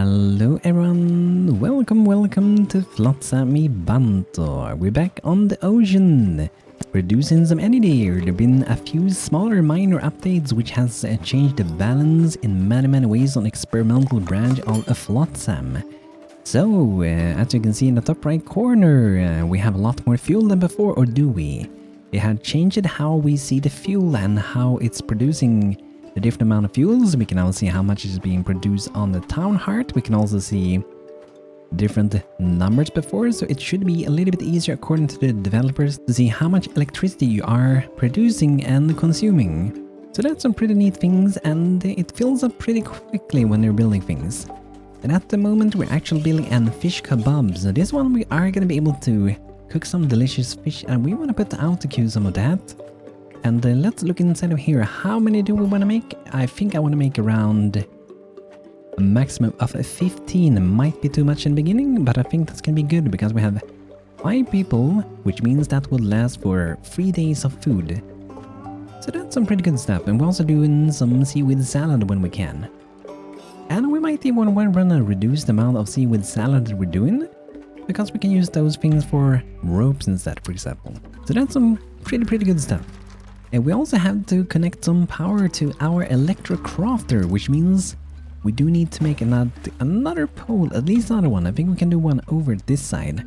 Hello everyone, welcome to Flotsam Bantor. We're back on the ocean, producing some energy. There have been a few smaller minor updates which has changed the balance in many ways on experimental branch of Flotsam. So, as you can see in the top right corner, we have a lot more fuel than before, or do we? They had changed how we see the fuel and how it's producing the different amount of fuels. We can now see how much is being produced on the town heart. We can also see different numbers before, so it should be a little bit easier according to the developers to see how much electricity you are producing and consuming. So that's some pretty neat things, and it fills up pretty quickly when they're building things. And at the moment we're actually building an fish kebab, so this one we are going to be able to cook some delicious fish, and we want to put out to queue some of that. And let's look inside of here. How many do we want to make? I think I want to make around a maximum of 15. Might be too much in the beginning, but I think that's going to be good because we have 5 people, which means that will last for 3 days of food. So that's some pretty good stuff. And we're also doing some seaweed salad when we can. And we might even want to run a reduced amount of seaweed salad that we're doing, because we can use those things for ropes instead, for example. So that's some pretty good stuff. And we also have to connect some power to our electro crafter, which means we do need to make another pole, at least another one. I think we can do one over this side.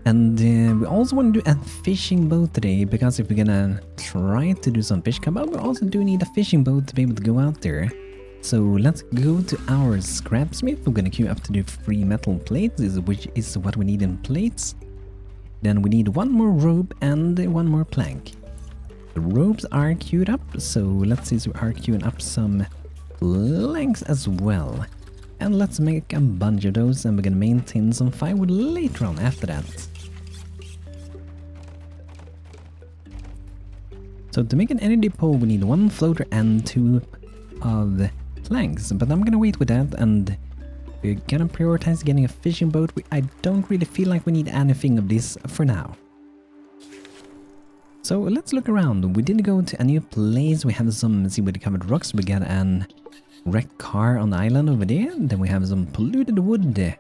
And we also want to do a fishing boat today, because if we're gonna try to do some fish kebab, we also do need a fishing boat to be able to go out there. So let's go to our scrapsmith. We're gonna queue up to do 3 metal plates, which is what we need in plates. Then we need 1 more rope and 1 more plank. The ropes are queued up, so let's see, so we are queuing up some planks as well. And let's make a bunch of those, and we're gonna maintain some firewood later on after that. So to make an energy pole we need 1 floater and 2 of planks, but I'm gonna wait with that, and we're gonna prioritize getting a fishing boat. I don't really feel like we need anything of this for now. So let's look around. We did go to a new place. We have some seaweed covered rocks. We got an wrecked car on the island over there. Then we have some polluted wood.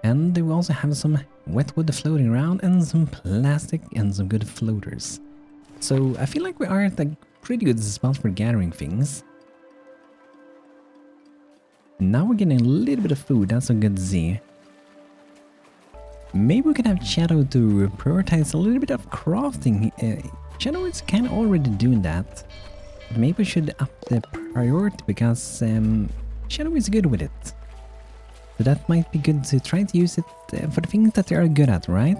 And we also have some wet wood floating around, and some plastic and some good floaters. So I feel like we are at a pretty good spot for gathering things. Now we're getting a little bit of food. That's so good to see. Maybe we can have Shadow to prioritize a little bit of crafting. Shadow is kind of already doing that. But maybe we should up the priority, because Shadow is good with it. So that might be good to try to use it for the things that they are good at, right?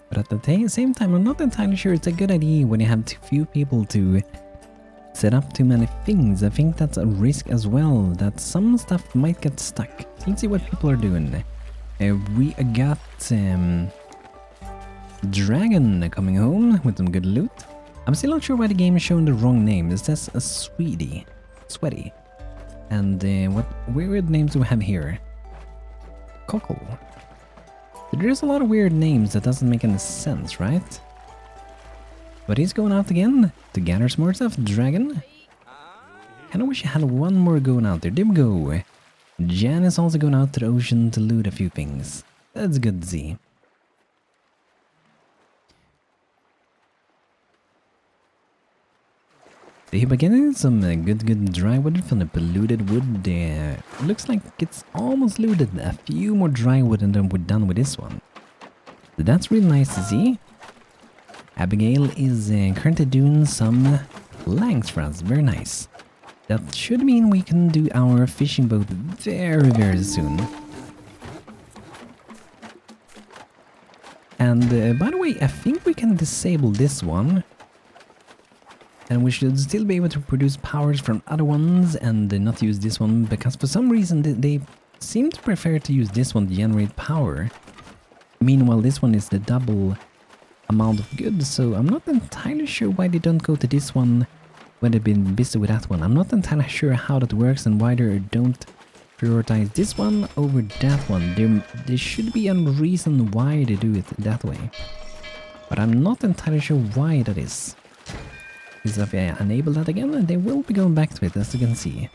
But at the same time, I'm not entirely sure it's a good idea when you have too few people to set up too many things. I think that's a risk as well, that some stuff might get stuck. So let's see what people are doing. We got Dragon coming home with some good loot. I'm still not sure why the game is showing the wrong name. It says a Sweaty. And what weird names do we have here? Cockle. There's a lot of weird names that doesn't make any sense, right? But he's going out again to gather some more stuff. Dragon. Kinda wish I had 1 more going out there. There we go. Jan is also going out to the ocean to loot a few things. That's good to see. So here we're getting some good dry wood from the polluted wood. Looks like it's almost looted. A few more dry wood and then we're done with this one. So that's really nice to see. Abigail is currently doing some planks for us. Very nice. That should mean we can do our fishing boat very soon. And by the way, I think we can disable this one. And we should still be able to produce powers from other ones and not use this one, because for some reason they seem to prefer to use this one to generate power. Meanwhile, this one is the double amount of goods, so I'm not entirely sure why they don't go to this one when they've been busy with that one. I'm not entirely sure how that works and why they don't prioritize this one over that one. There should be a reason why they do it that way. But I'm not entirely sure why that is. Because if I enable that again, they will be going back to it, as you can see.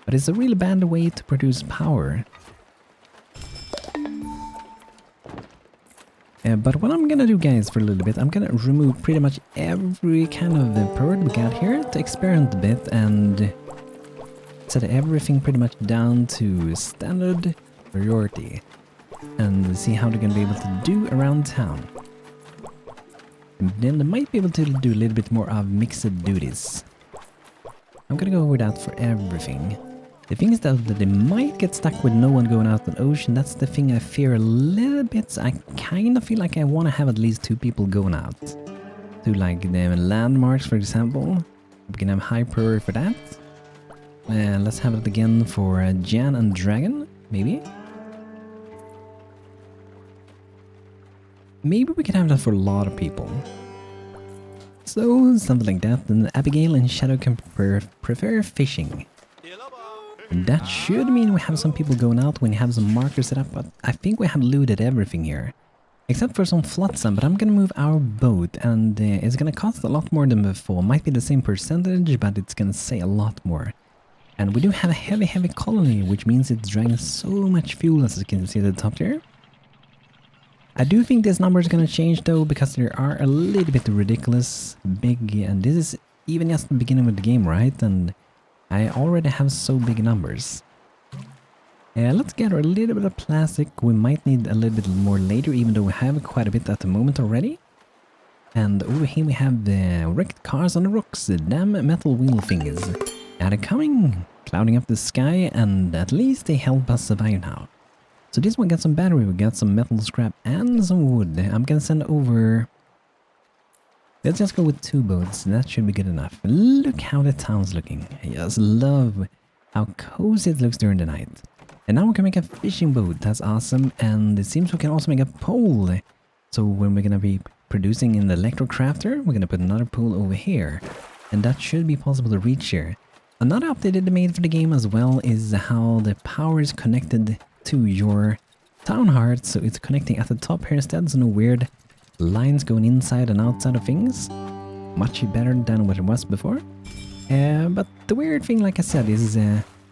But it's a really bad way to produce power. But what I'm gonna do, guys, for a little bit, I'm gonna remove pretty much every kind of bird we got here to experiment a bit and set everything pretty much down to standard priority and see how they're gonna be able to do around town. And then they might be able to do a little bit more of mixed duties. I'm gonna go with that for everything. The thing is that they might get stuck with no one going out on the ocean. That's the thing I fear a little bit. I kind of feel like I want to have at least 2 people going out. To like the landmarks, for example. We can have high priority for that. Let's have it again for Jan and Dragon, maybe. Maybe we can have that for a lot of people. So, something like that. Then Abigail and Shadow can prefer fishing. That should mean we have some people going out when you have some markers set up, but I think we have looted everything here. Except for some Flotsam, but I'm gonna move our boat, and it's gonna cost a lot more than before. Might be the same percentage, but it's gonna say a lot more. And we do have a heavy colony, which means it's dragging so much fuel, as you can see at the top there. I do think this number is gonna change though, because there are a little bit ridiculous big, and this is even just the beginning of the game, right? And I already have so big numbers. Let's gather a little bit of plastic. We might need a little bit more later, even though we have quite a bit at the moment already. And over here we have the wrecked cars on the rocks, the damn metal wheel fingers. Now they're coming, clouding up the sky, and at least they help us survive now. So this one got some battery, we got some metal scrap and some wood. I'm gonna send over... Let's just go with 2 boats, that should be good enough. Look how the town's looking. I just love how cozy it looks during the night. And now we can make a fishing boat, that's awesome. And it seems we can also make a pole. So when we're gonna be producing in the electro crafter, we're gonna put another pole over here. And that should be possible to reach here. Another update they made for the game as well is how the power is connected to your town heart. So it's connecting at the top here instead, so no weird lines going inside and outside of things. Much better than what it was before. But the weird thing, like I said, is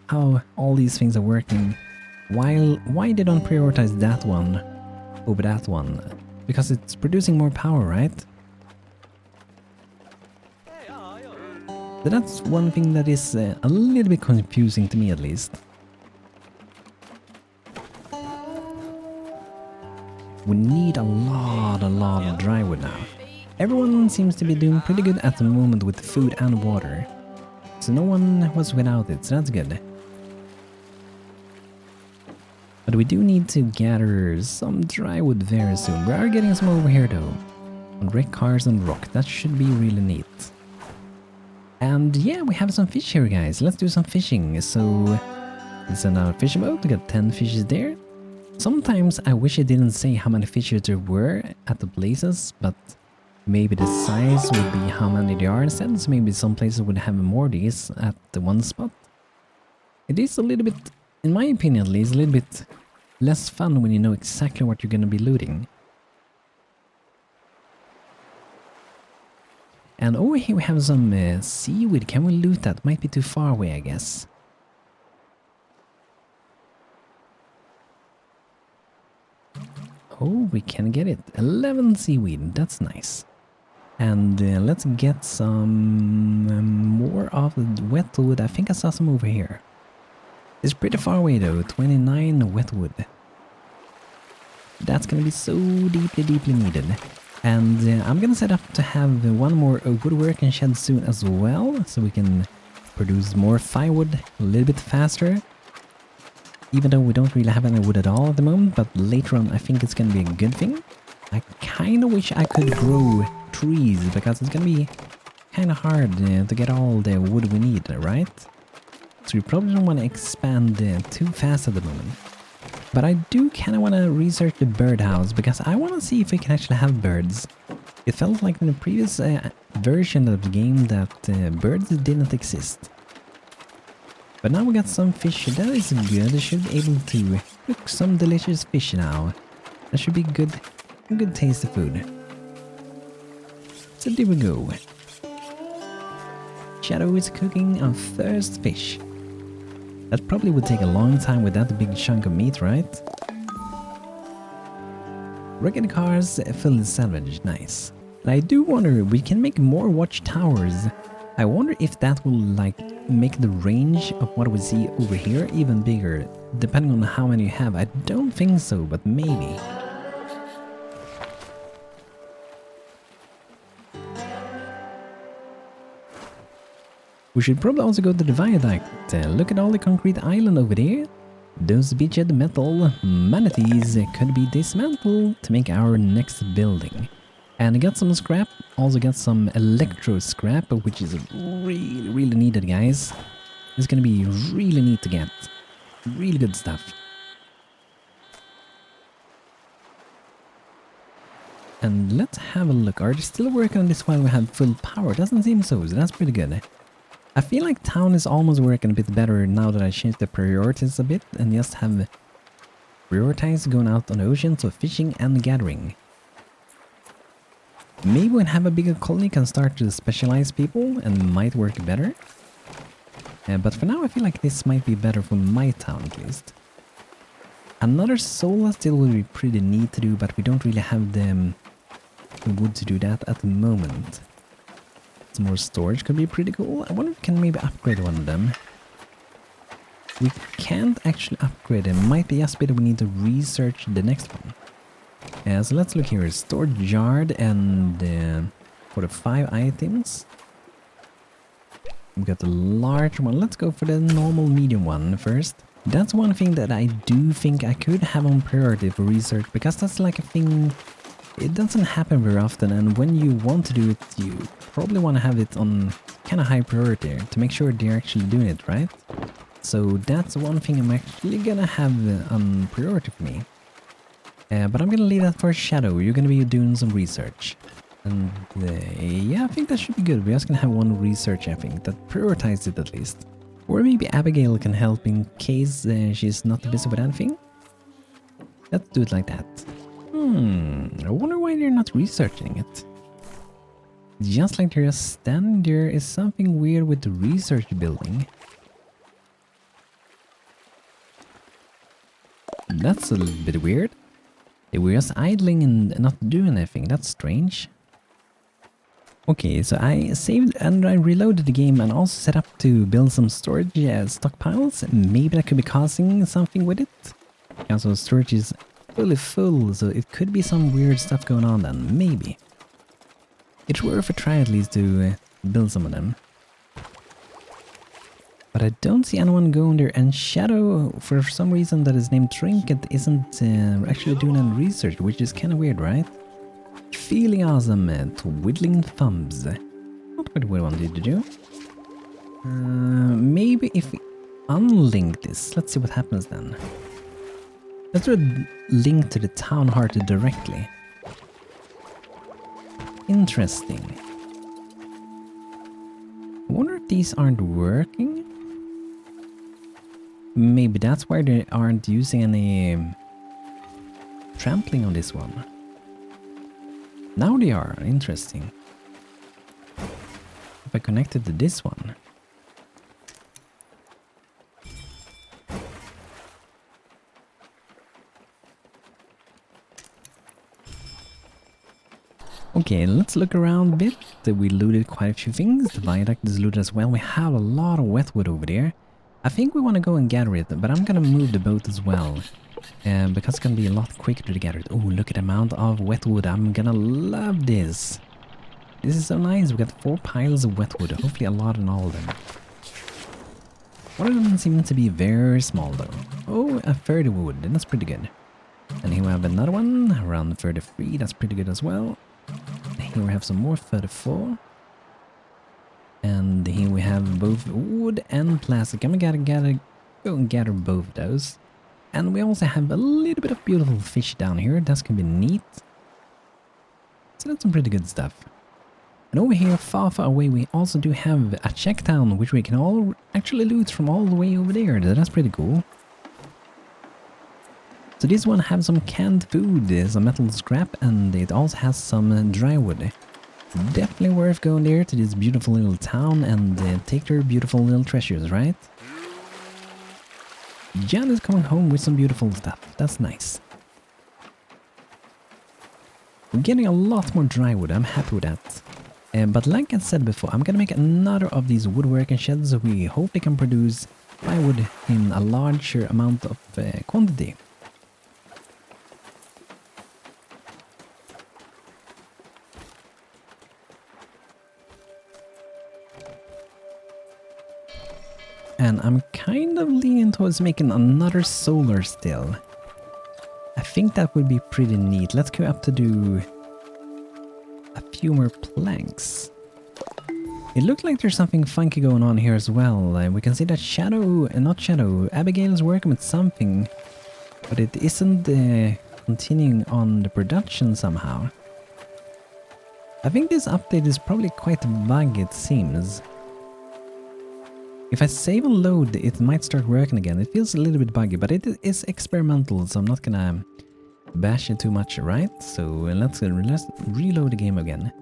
how all these things are working. Why they don't prioritize that one over that one? Because it's producing more power, right? So that's one thing that is a little bit confusing to me, at least. We need a lot of drywood now. Everyone seems to be doing pretty good at the moment with food and water. So no one was without it, so that's good. But we do need to gather some drywood very soon. We are getting some over here though. On wreck cars and rock, that should be really neat. And yeah, we have some fish here, guys. Let's do some fishing. So let's send out a fishing boat. We got 10 fishes there. Sometimes I wish it didn't say how many fishes there were at the places, but maybe the size would be how many there are instead. So maybe some places would have more of these at the one spot. It is a little bit, in my opinion at least, a little bit less fun when you know exactly what you're going to be looting. And over here we have some seaweed. Can we loot that? Might be too far away, I guess. Oh, we can get it. 11 seaweed. That's nice. And let's get some more of the wet wood. I think I saw some over here. It's pretty far away though. 29 wet wood. That's gonna be so deeply needed. And I'm gonna set up to have one more woodworking shed soon as well, so we can produce more firewood a little bit faster. Even though we don't really have any wood at all at the moment, but later on I think it's gonna be a good thing. I kinda wish I could grow trees, because it's gonna be kinda hard to get all the wood we need, right? So we probably don't want to expand too fast at the moment. But I do kind of want to research the birdhouse, because I want to see if we can actually have birds. It felt like in the previous version of the game that birds didn't exist. But now we got some fish, that is good. I should be able to cook some delicious fish now. That should be good tasty food. So there we go. Shadow is cooking our first fish. That probably would take a long time with that big chunk of meat, right? Rugged cars filled with salvage, nice. And I do wonder, we can make more watchtowers. I wonder if that will like make the range of what we see over here even bigger, depending on how many you have. I don't think so, but maybe. We should probably also go to the viaduct. Look at all the concrete island over there. Those beached metal manatees could be dismantled to make our next building. And I got some scrap, also got some electro scrap, which is really needed, guys. It's gonna be really neat to get. Really good stuff. And let's have a look. Are they still working on this while we have full power? Doesn't seem so that's pretty good. I feel like town is almost working a bit better now that I changed the priorities a bit and just have prioritize going out on the ocean, so fishing and gathering. Maybe when I have a bigger colony can start to specialize people and might work better. But for now I feel like this might be better for my town at least. Another solar still would be pretty neat to do, but we don't really have the wood to do that at the moment. Some more storage could be pretty cool. I wonder if we can maybe upgrade one of them. We can't actually upgrade them. Might be just better we need to research the next one. So let's look here. Storage yard and for the 5 items. We got the large one. Let's go for the normal medium one first. That's one thing that I do think I could have on priority for research, because that's like a thing. It doesn't happen very often, and when you want to do it, you probably want to have it on kind of high priority to make sure they're actually doing it, right? So that's one thing I'm actually gonna have on priority for me. But I'm gonna leave that for Shadow. You're gonna be doing some research. And yeah, I think that should be good. We're just gonna have one research, I think, that prioritizes it at least. Or maybe Abigail can help in case she's not busy with anything. Let's do it like that. I wonder why they're not researching it. Just like they're just standing there is something weird with the research building. That's a little bit weird. They were just idling and not doing anything. That's strange. Okay, so I saved and I reloaded the game and also set up to build some storage stockpiles. Maybe that could be causing something with it. Also, storage is fully full, so it could be some weird stuff going on then. Maybe. It's worth a try at least to build some of them. But I don't see anyone going there, and Shadow, for some reason that is named Trinket, isn't actually doing any research, which is kind of weird, right? Feeling awesome, twiddling thumbs. Not what we wanted to do. Maybe if we unlink this, let's see what happens then. Let's do a link to the town heart directly. Interesting. I wonder if these aren't working. Maybe that's why they aren't using any trampling on this one. Now they are. Interesting. If I connect it to this one. Okay, let's look around a bit. We looted quite a few things. The viaduct is looted as well. We have a lot of wetwood over there. I think we want to go and gather it, but I'm gonna move the boat as well. Because it's gonna be a lot quicker to gather it. Oh, look at the amount of wetwood. I'm gonna love this. This is so nice. We got 4 piles of wetwood. Hopefully a lot in all of them. One of them seems to be very small though. Oh, a 30 wood. That's pretty good. And here we have another one. Around 33. That's pretty good as well. Here we have some more 34. And here we have both wood and plastic. I'm gonna go and gather both of those. And we also have a little bit of beautiful fish down here. That's gonna be neat. So that's some pretty good stuff. And over here, far away, we also do have a check town, which we can all actually loot from all the way over there. That's pretty cool. So this one has some canned food, some metal scrap, and it also has some dry wood. Definitely worth going there to this beautiful little town and take their beautiful little treasures, right? Jan is coming home with some beautiful stuff. That's nice. We're getting a lot more dry wood. I'm happy with that. But like I said before, I'm gonna make another of these woodworking sheds. We hope they can produce plywood in a larger amount of quantity. And I'm kind of leaning towards making another solar still. I think that would be pretty neat. Let's go up to do a few more planks. It looks like there's something funky going on here as well. We can see that Abigail is working with something, but it isn't continuing on the production somehow. I think this update is probably quite buggy, it seems. If I save and load, it might start working again. It feels a little bit buggy, but it is experimental, so I'm not gonna bash it too much, right? So let's reload the game again.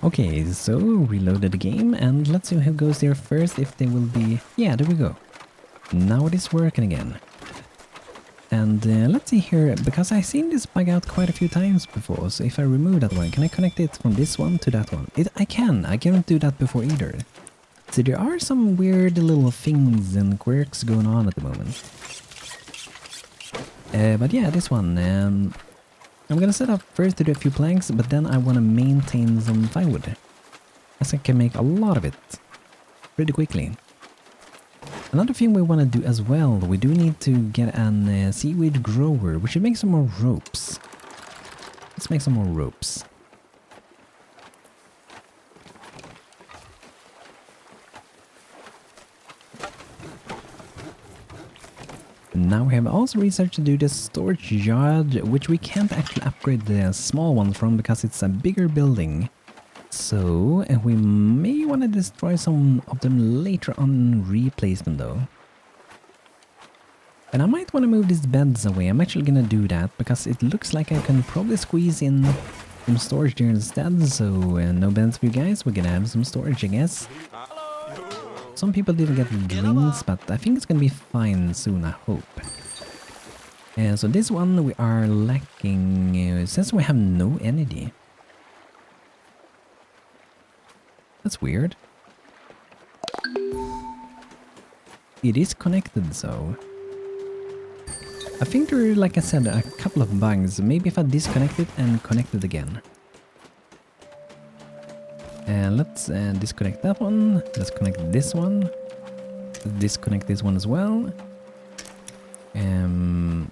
Okay, so reloaded the game, and let's see who goes there first, if they will be... Yeah, there we go. Now it is working again. And let's see here, because I've seen this bug out quite a few times before, so if I remove that one, can I connect it from this one to that one? I can't do that before either. So there are some weird little things and quirks going on at the moment. But yeah, this one, I'm gonna set up first to do a few planks, but then I want to maintain some firewood, as I can make a lot of it pretty quickly. Another thing we want to do as well, we do need to get an seaweed grower. We should make some more ropes. Let's make some more ropes. Now we have also researched to do the storage yard, which we can't actually upgrade the small one from because it's a bigger building. So we may want to destroy some of them later on replacement though. And I might want to move these beds away. I'm actually gonna do that because it looks like I can probably squeeze in some storage there instead. So no beds for you guys, we're gonna have some storage I guess. Some people didn't get drinks, but I think it's gonna be fine soon, I hope. So this one we are lacking, since we have no energy. That's weird. It is connected, so... I think there are, like I said, a couple of bugs. Maybe if I disconnect it and connect it again. Let's disconnect that one. Let's connect this one. Let's disconnect this one as well. I'm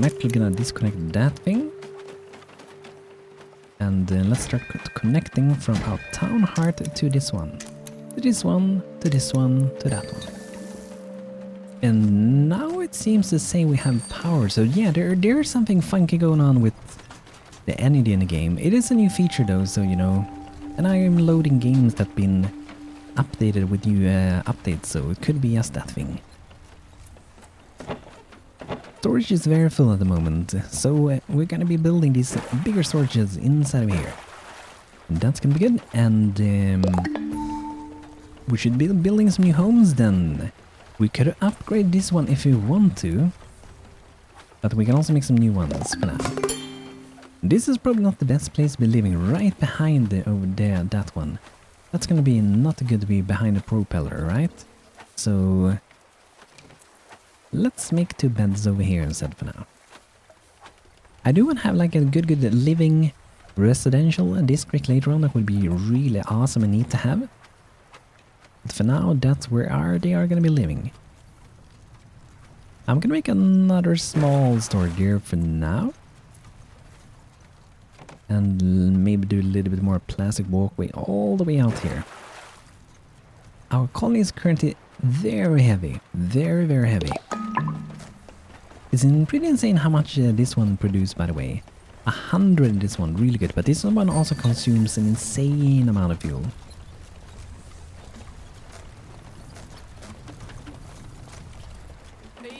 actually gonna disconnect that thing. And let's start connecting from our town heart to this one. To this one, to this one, to that one. And now it seems to say we have power. So yeah, there's something funky going on with the energy in the game. It is a new feature though, so you know. And I am loading games that have been updated with new updates, so it could be just that thing. Storage is very full at the moment, so we're gonna be building these bigger storages inside of here. And that's gonna be good, and we should be building some new homes then. We could upgrade this one if we want to, but we can also make some new ones for now. This is probably not the best place to be living, right behind over there, that one. That's gonna be not good to be behind the propeller, right? So... let's make two beds over here instead for now. I do want to have like a good living residential district later on. That would be really awesome and neat to have. But for now, that's where they are going to be living. I'm going to make another small storage here for now. And maybe do a little bit more plastic walkway all the way out here. Our colony is currently very heavy. Very, very heavy. It's pretty insane how much this one produced, by the way. 100 this one, really good. But this one also consumes an insane amount of fuel.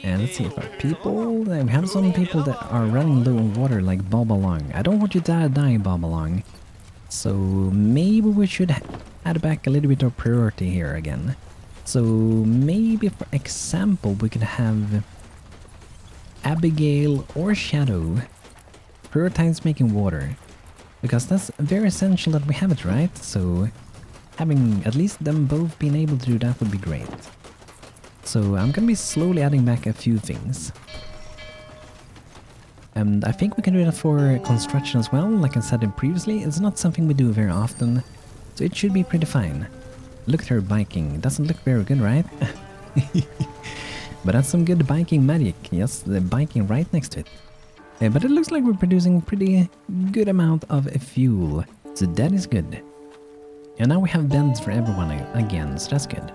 And let's see if our people... we have some people that are running low on water, like Bob Along. I don't want you to die, Bob Along. So maybe we should add back a little bit of priority here again. So maybe for example we could have Abigail or Shadow prioritize making water. Because that's very essential that we have it, right? So having at least them both being able to do that would be great. So I'm gonna be slowly adding back a few things. And I think we can do that for construction as well. Like I said previously, it's not something we do very often, so it should be pretty fine. Look at her biking. Doesn't look very good, right? But that's some good biking magic. Yes, the biking right next to it. But it looks like we're producing pretty good amount of fuel, so that is good. And now we have beds for everyone again, so that's good.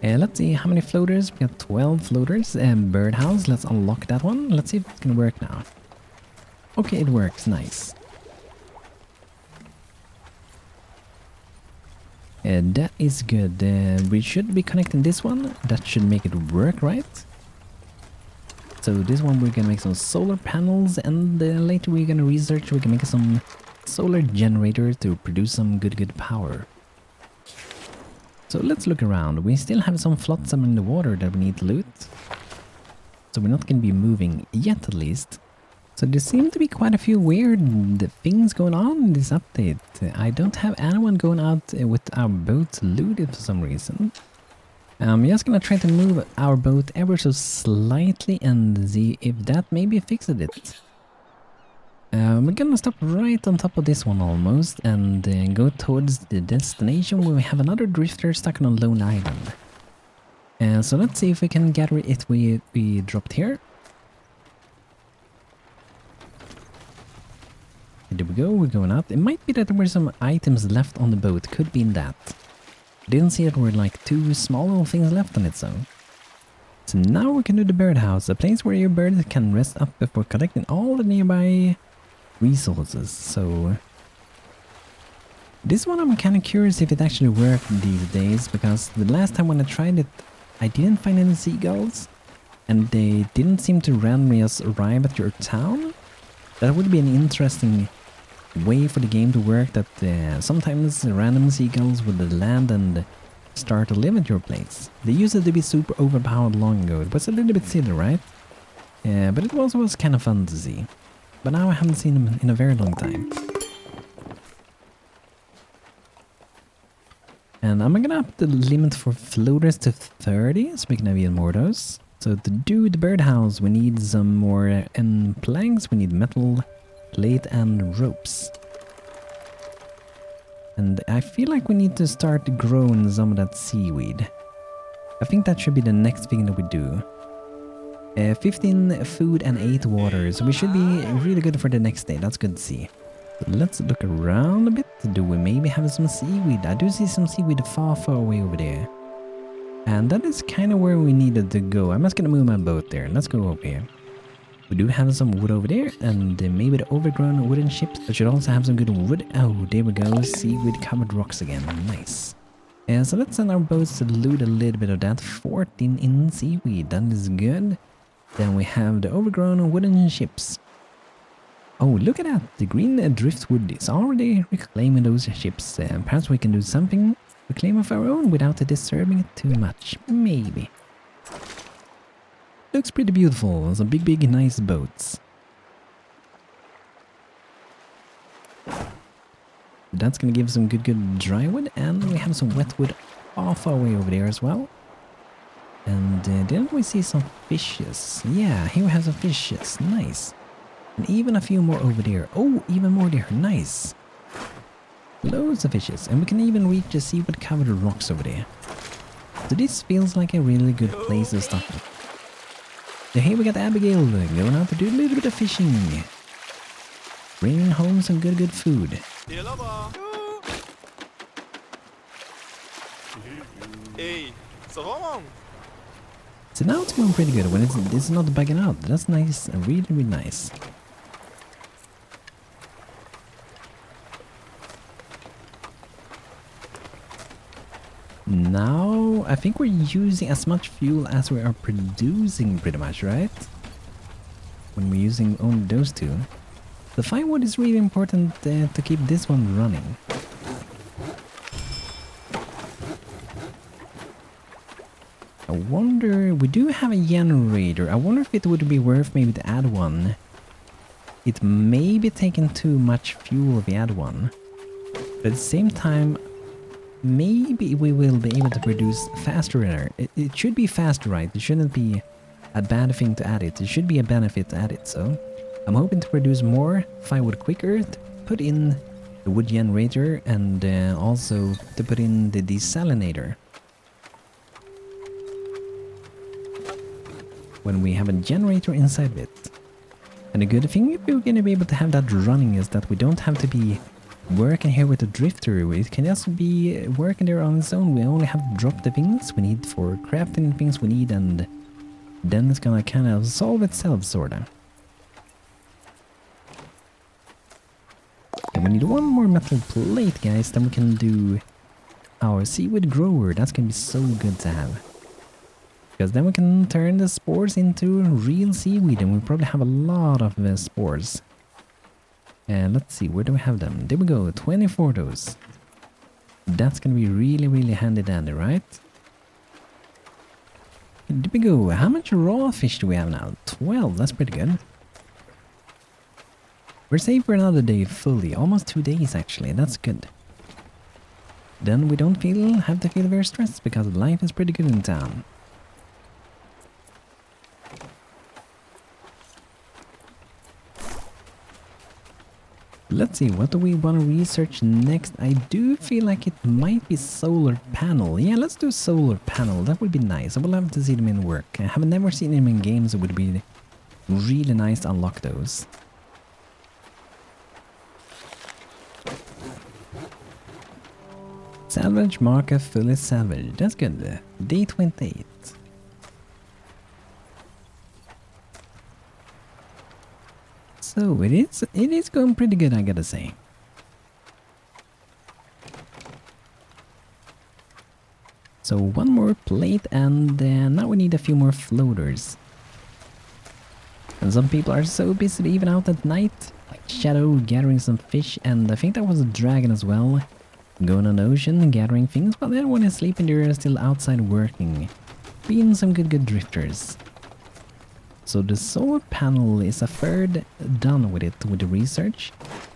Let's see how many floaters. We got 12 floaters. Birdhouse, let's unlock that one. Let's see if it can work now. Okay, it works. Nice. That is good. We should be connecting this one. That should make it work, right? So this one we're gonna make some solar panels, and later we're gonna research. We can make some solar generator to produce some good power. So let's look around. We still have some flotsam in the water that we need to loot. So we're not going to be moving yet, at least. So there seem to be quite a few weird things going on in this update. I don't have anyone going out with our boat looted for some reason. I'm just going to try to move our boat ever so slightly and see if that maybe fixes it. We're gonna stop right on top of this one almost and go towards the destination where we have another drifter stuck on a lone island. So let's see if we can gather it we dropped here. There we go, we're going out. It might be that there were some items left on the boat, could be in that. Didn't see that there were like 2 small little things left on it, so now we can do the birdhouse, a place where your bird can rest up before collecting all the nearby resources. So this one I'm kind of curious if it actually worked these days, because the last time when I tried it I didn't find any seagulls and they didn't seem to randomly just arrive at your town. That would be an interesting way for the game to work, that sometimes random seagulls would land and start to live at your place. They used to be super overpowered long ago. It was a little bit silly, right? But it also was kind of fun to see. But now I haven't seen them in a very long time. And I'm gonna up the limit for floaters to 30, so we can have even more of those. So to do the birdhouse we need some more planks, we need metal, plate and ropes. And I feel like we need to start growing some of that seaweed. I think that should be the next thing that we do. 15 food and 8 water, so we should be really good for the next day. That's good to see. So let's look around a bit. Do we maybe have some seaweed? I do see some seaweed far away over there. And that is kind of where we needed to go. I'm just gonna move my boat there. Let's go over here. We do have some wood over there, and maybe the overgrown wooden ships. We should also have some good wood. Oh, there we go. Seaweed covered rocks again. Nice. So let's send our boats to loot a little bit of that. 14 in seaweed. That is good. Then we have the overgrown wooden ships. Oh, look at that. The green driftwood is already reclaiming those ships. Perhaps we can do something reclaim of our own without disturbing it too much. Maybe. Looks pretty beautiful. Some big, nice boats. That's gonna give some good dry wood, and we have some wet wood far away over there as well. And didn't we see some fishes? Yeah, here we have some fishes. Nice. And even a few more over there. Oh, even more there. Nice. Loads of fishes. And we can even reach the seaweed covered rocks over there. So this feels like a really good place to stop. So here we got Abigail going out to do a little bit of fishing. Bringing home some good food. Hey, ça va, man? So now it's going pretty good when it's not bugging out. That's nice, really nice. Now I think we're using as much fuel as we are producing pretty much, right? When we're using only those two. The firewood is really important to keep this one running. I wonder, we do have a generator. I wonder if it would be worth maybe to add one. It may be taking too much fuel if we add one. But at the same time, maybe we will be able to produce faster in there. It should be faster, right? It shouldn't be a bad thing to add it. It should be a benefit to add it, so I'm hoping to produce more firewood quicker, to put in the wood generator, and also to put in the desalinator. When we have a generator inside of it. And the good thing if we're going to be able to have that running is that we don't have to be working here with the drifter. It can just be working there on its own. We only have to drop the things we need for crafting the things we need, and then it's gonna kind of solve itself, sorta. And we need one more metal plate, guys, then we can do our seaweed grower. That's gonna be so good to have. Because then we can turn the spores into real seaweed, and we probably have a lot of spores. And let's see, where do we have them? There we go, 24 of those. That's gonna be really, really handy dandy, right? There we go. How much raw fish do we have now? 12, that's pretty good. We're safe for another day fully, almost 2 days actually, that's good. Then we don't have to feel very stressed because life is pretty good in town. Let's see, what do we want to research next? I do feel like it might be solar panel. Yeah, let's do solar panel. That would be nice. I would love to see them in work. I have never seen them in games. It would be really nice to unlock those. Salvage marker fully salvaged. That's good. Day 28. So it is going pretty good, I gotta say. So one more plate, and now we need a few more floaters. And some people are so busy even out at night, like Shadow gathering some fish, and I think that was a dragon as well, going on the ocean gathering things, but everyone is sleeping. They're still outside working, being some good drifters. So the solar panel is a third done with it, with the research.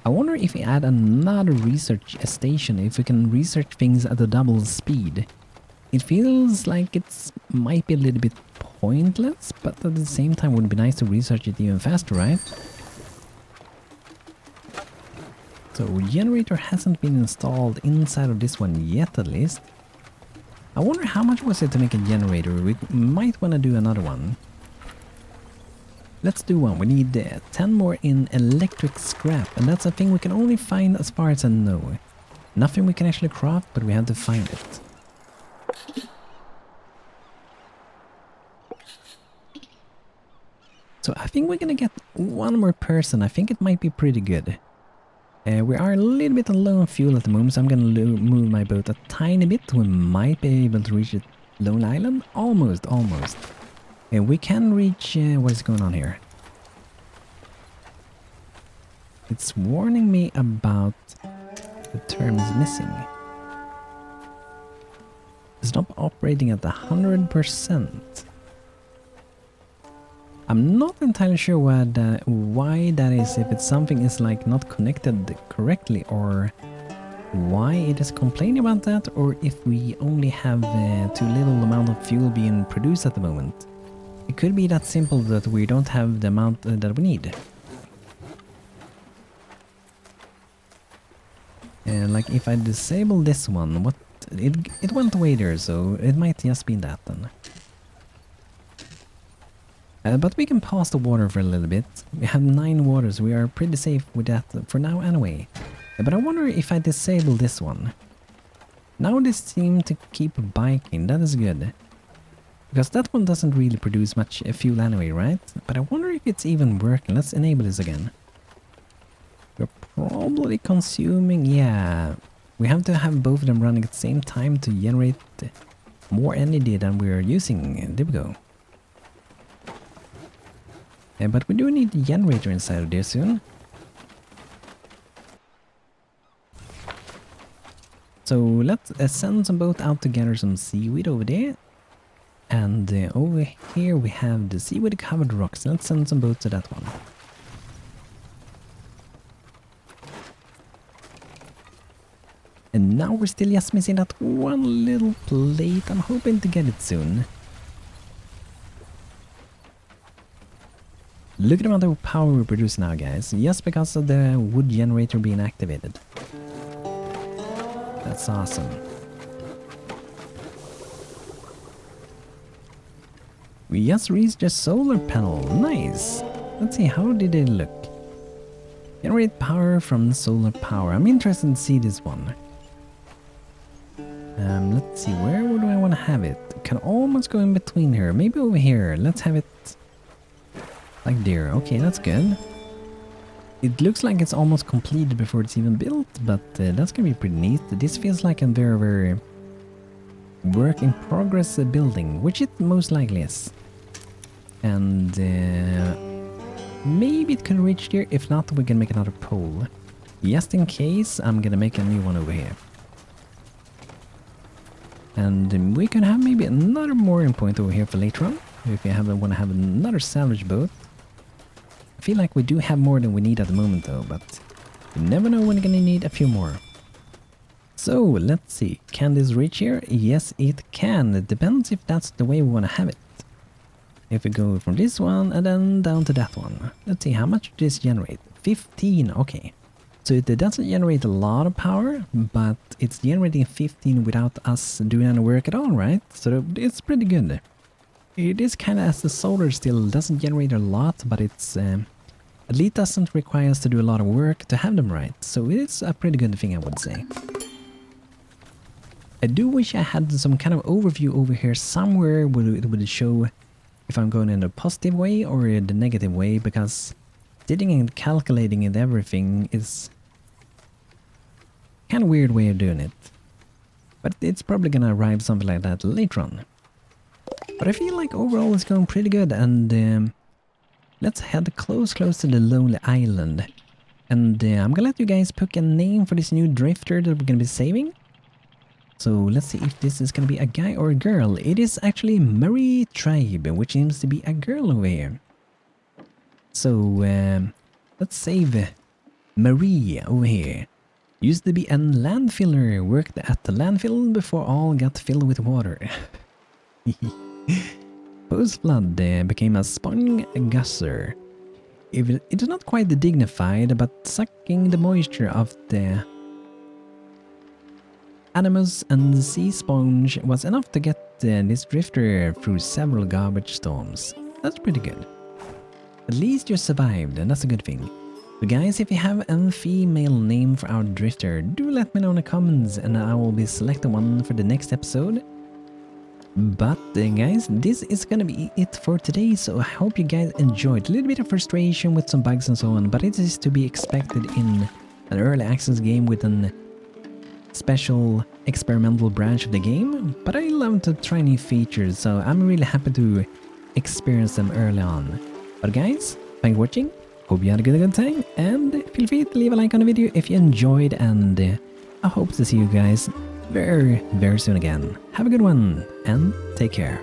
I wonder if we add another research station, if we can research things at a double speed. It feels like it might be a little bit pointless, but at the same time would be nice to research it even faster, right? So generator hasn't been installed inside of this one yet, at least. I wonder how much was it to make a generator. We might want to do another one. Let's do one. We need 10 more in electric scrap, and that's a thing we can only find as far as I know. Nothing we can actually craft, but we have to find it. So I think we're gonna get one more person. I think it might be pretty good. We are a little bit low on fuel at the moment, so I'm gonna move my boat a tiny bit. We might be able to reach Lone Island. Almost. We can reach... what is going on here? It's warning me about the term is missing. Stop operating at 100%. I'm not entirely sure why that is, if it's something is like not connected correctly, or why it is complaining about that, or if we only have too little amount of fuel being produced at the moment. It could be that simple that we don't have the amount that we need. And like if I disable this one, what it went away there, so it might just be that then. But we can pause the water for a little bit. We have 9 waters, we are pretty safe with that for now anyway. But I wonder if I disable this one. Now this seems to keep biking, that is good. Because that one doesn't really produce much fuel anyway, right? But I wonder if it's even working. Let's enable this again. We're probably consuming... yeah. We have to have both of them running at the same time to generate more energy than we're using. There we go. But we do need the generator inside of there soon. So let's send some boat out to gather some seaweed over there. And over here we have the seaweed covered rocks. Let's send some boats to that one. And now we're still just missing that one little plate. I'm hoping to get it soon. Look at the amount of power we produce now, guys. Just because of the wood generator being activated. That's awesome. We just reached the solar panel. Nice. Let's see, how did it look? Generate power from solar power. I'm interested to see this one. Let's see, where would I want to have it? Can almost go in between here. Maybe over here. Let's have it like there. Okay, that's good. It looks like it's almost completed before it's even built, but that's gonna be pretty neat. This feels like a very, very work in progress building, which it most likely is. And maybe it can reach there. If not, we can make another pole. Just in case, I'm gonna make a new one over here. And we can have maybe another mooring point over here for later on. If you want to have another salvage boat. I feel like we do have more than we need at the moment though, but you never know when you're gonna need a few more. So, let's see. Can this reach here? Yes, it can. It depends if that's the way we want to have it. If we go from this one and then down to that one. Let's see, how much does this generate? 15, okay. So it doesn't generate a lot of power, but it's generating 15 without us doing any work at all, right? So it's pretty good. It is kind of as the solar still doesn't generate a lot, but it's at least doesn't require us to do a lot of work to have them right. So it's a pretty good thing, I would say. I do wish I had some kind of overview over here somewhere where it would show if I'm going in a positive way or the negative way, because sitting and calculating and everything is kind of weird way of doing it. But it's probably gonna arrive something like that later on. But I feel like overall it's going pretty good, and let's head close to the lonely island. And I'm gonna let you guys pick a name for this new drifter that we're gonna be saving. So let's see if this is gonna be a guy or a girl. It is actually Marie Tribe, which seems to be a girl over here. So let's save Marie over here. Used to be a landfiller, worked at the landfill before all got filled with water. Post-flood became a sponge gusser. It is not quite dignified, but sucking the moisture of the animals and the sea sponge was enough to get this drifter through several garbage storms. That's pretty good. At least you survived, and that's a good thing. So guys, if you have a female name for our drifter, do let me know in the comments and I will be selecting one for the next episode. But guys, this is gonna be it for today, so I hope you guys enjoyed. A little bit of frustration with some bugs and so on, but it is to be expected in an early access game with a special experimental branch of the game. But I love to try new features, so I'm really happy to experience them early on. But guys, thanks for watching. Hope you had a good time, and feel free to leave a like on the video if you enjoyed, and I hope to see you guys very, very soon again. Have a good one, and take care.